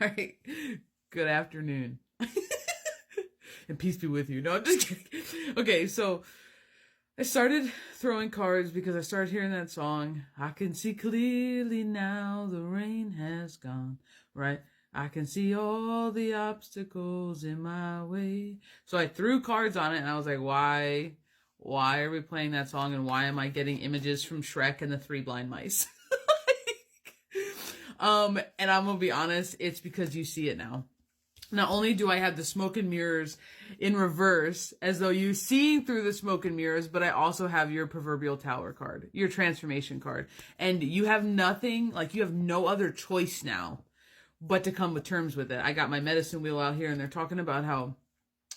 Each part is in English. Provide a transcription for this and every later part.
right. Good afternoon. And peace be with you. No, I'm just kidding. Okay, so I started throwing cards because I started hearing that song. I can see clearly now the rain has gone, right? I can see all the obstacles in my way. So I threw cards on it and I was like, why? Why are we playing that song and why am I getting images from Shrek and the Three Blind Mice? And I'm gonna be honest, it's because you see it now. Not only do I have the smoke and mirrors in reverse, as though you're seeing through the smoke and mirrors, but I also have your proverbial tower card, your transformation card. And you have nothing, like you have no other choice now but to come with terms with it. I got my medicine wheel out here and they're talking about how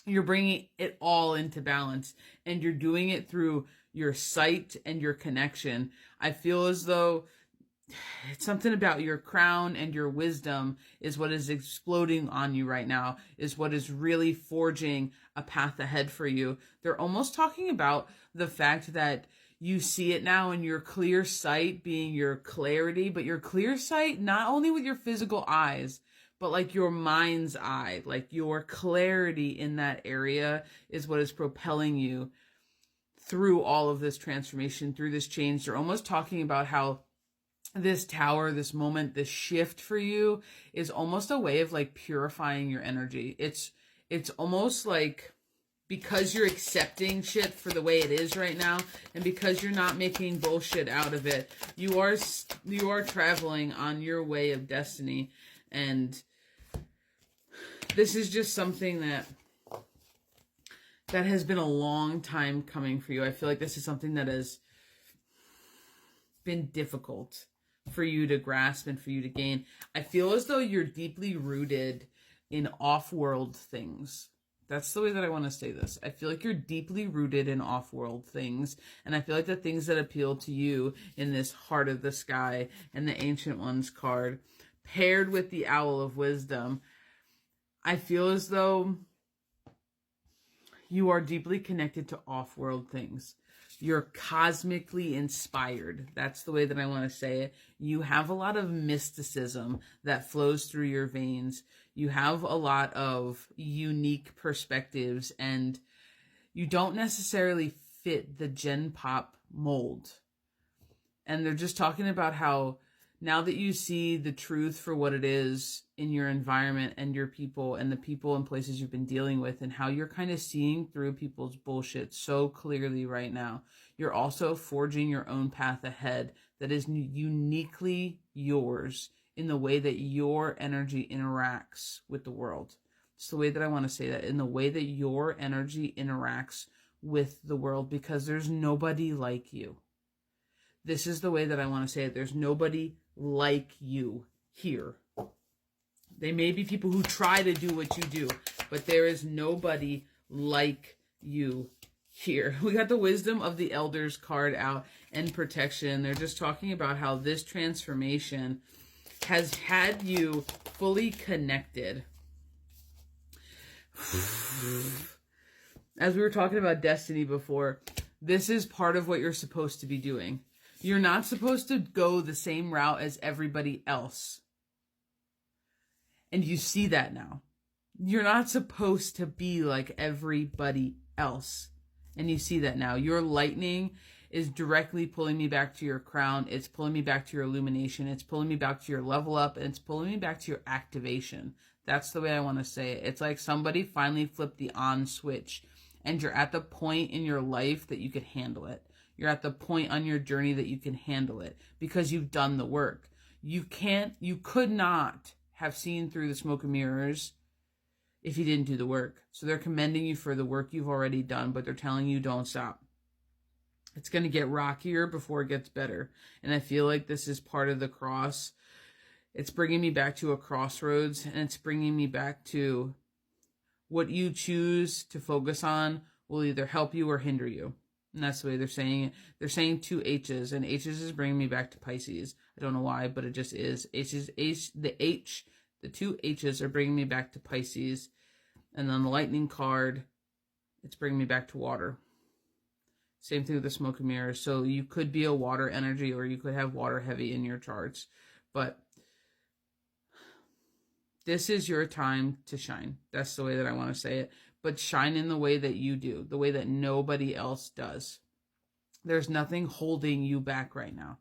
you're bringing it all into balance and you're doing it through your sight and your connection. I feel as though it's something about your crown and your wisdom is what is exploding on you right now, is what is really forging a path ahead for you. They're almost talking about the fact that you see it now in your clear sight being your clarity, but your clear sight, not only with your physical eyes, but like your mind's eye, like your clarity in that area is what is propelling you through all of this transformation, through this change. They're almost talking about how this tower, this moment, this shift for you is almost a way of like purifying your energy. It's almost like because you're accepting shit for the way it is right now and because you're not making bullshit out of it, you are traveling on your way of destiny. And this is just something that has been a long time coming for you. I feel like this is something that has been difficult for you to grasp and for you to gain. I feel as though you're deeply rooted in off-world things. That's the way that I want to say this. I feel like you're deeply rooted in off-world things. And I feel like the things that appeal to you in this Heart of the Sky and the Ancient Ones card, paired with the Owl of Wisdom, I feel as though you are deeply connected to off-world things. You're cosmically inspired. That's the way that I want to say it. You have a lot of mysticism that flows through your veins. You have a lot of unique perspectives and you don't necessarily fit the Gen Pop mold. And they're just talking about how now that you see the truth for what it is in your environment and your people and the people and places you've been dealing with and how you're kind of seeing through people's bullshit so clearly right now, you're also forging your own path ahead that is uniquely yours in the way that your energy interacts with the world. It's the way that I want to say that, in the way that your energy interacts with the world, because there's nobody like you. This is the way that I want to say it. There's nobody like you here. They may be people who try to do what you do, but there is nobody like you here. We got the Wisdom of the Elders card out and protection. They're just talking about how this transformation has had you fully connected. As we were talking about destiny before, this is part of what you're supposed to be doing. You're not supposed to go the same route as everybody else. And you see that now. You're not supposed to be like everybody else. And you see that now. Your lightning is directly pulling me back to your crown. It's pulling me back to your illumination. It's pulling me back to your level up. And it's pulling me back to your activation. That's the way I want to say it. It's like somebody finally flipped the on switch. And you're at the point in your life that you could handle it. You're at the point on your journey that you can handle it because you've done the work. You could not have seen through the smoke and mirrors if you didn't do the work. So they're commending you for the work you've already done, but they're telling you don't stop. It's going to get rockier before it gets better. And I feel like this is part of the cross. It's bringing me back to a crossroads, and it's bringing me back to what you choose to focus on will either help you or hinder you. And that's the way they're saying it. They're saying two H's, and H's is bringing me back to Pisces. I don't know why, but it just is. The two H's are bringing me back to Pisces. And then the lightning card, it's bringing me back to water. Same thing with the smoke and mirrors. So you could be a water energy or you could have water heavy in your charts. But This is your time to shine. That's the way that I want to say it. But shine in the way that you do, the way that nobody else does. There's nothing holding you back right now.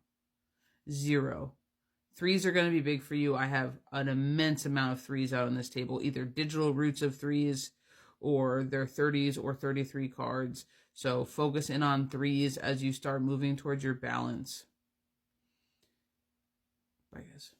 0. 3s are going to be big for you. I have an immense amount of 3s out on this table, either digital roots of 3s or they're 30s or 33 cards. So focus in on 3s as you start moving towards your balance. Bye, guys.